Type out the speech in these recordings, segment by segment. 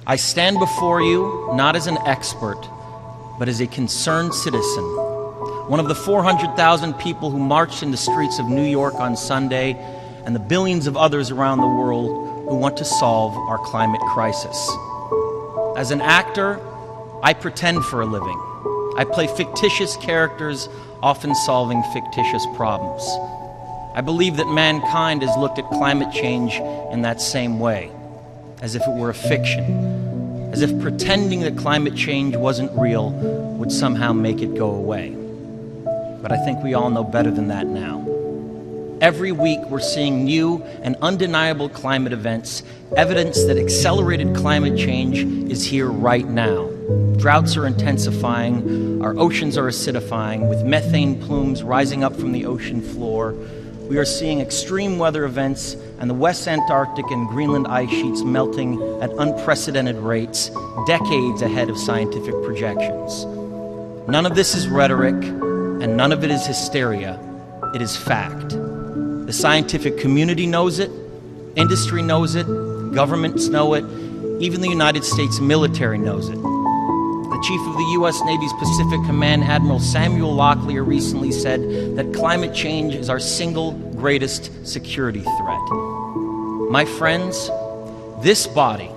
I stand before you not as an expert, but as a concerned citizen, one of the 400,000 people who marched in the streets of New York on Sunday, and the billions of others around the world who want to solve our climate crisis. As an actor, I pretend for a living. I play fictitious characters, often solving fictitious problems. I believe that mankind has looked at climate change in that same way, as if it were a fiction, as if pretending that climate change wasn't real would somehow make it go away. But I think we all know better than that now. Every week we're seeing new and undeniable climate events, evidence that accelerated climate change is here right now. Droughts are intensifying, our oceans are acidifying, with methane plumes rising up from the ocean floor. We are seeing extreme weather events and the West Antarctic and Greenland ice sheets melting at unprecedented rates, decades ahead of scientific projections. None of this is rhetoric, and none of it is hysteria. It is fact. The scientific community knows it, industry knows it, governments know it, even the United States military knows it. The chief of the U.S. Navy's Pacific Command, Admiral Samuel Locklear, recently said that climate change is our single greatest security threat. My friends, this body,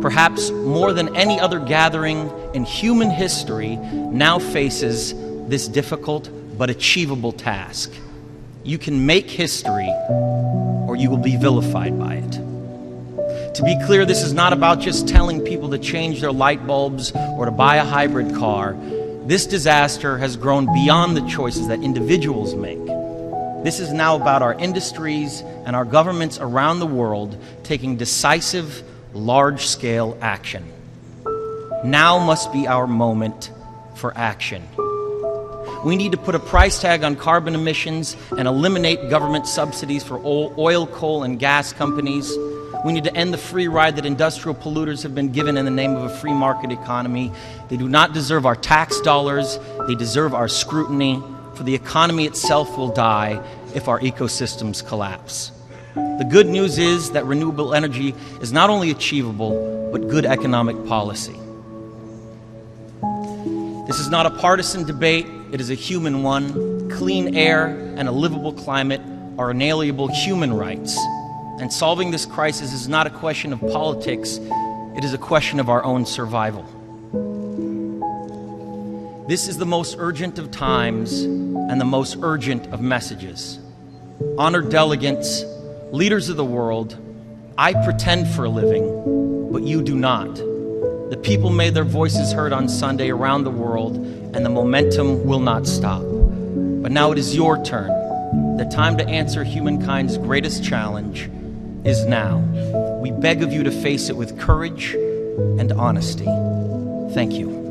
perhaps more than any other gathering in human history, now faces this difficult but achievable task. You can make history, or you will be vilified by it. To be clear, this is not about just telling people to change their light bulbs or to buy a hybrid car. This disaster has grown beyond the choices that individuals make. This is now about our industries and our governments around the world taking decisive, large-scale action. Now must be our moment for action. We need to put a price tag on carbon emissions and eliminate government subsidies for oil, coal, and gas companies. We need to end the free ride that industrial polluters have been given in the name of a free market economy. They do not deserve our tax dollars. They deserve our scrutiny, for the economy itself will die if our ecosystems collapse. The good news is that renewable energy is not only achievable, but good economic policy. This is not a partisan debate. It is a human one. Clean air and a livable climate are inalienable human rights. And solving this crisis is not a question of politics, it is a question of our own survival. This is the most urgent of times and the most urgent of messages. Honored delegates, leaders of the world, I pretend for a living, but you do not. The people made their voices heard on Sunday around the world, and the momentum will not stop. But now it is your turn. The time to answer humankind's greatest challenge is now. We beg of you to face it with courage and honesty. Thank you.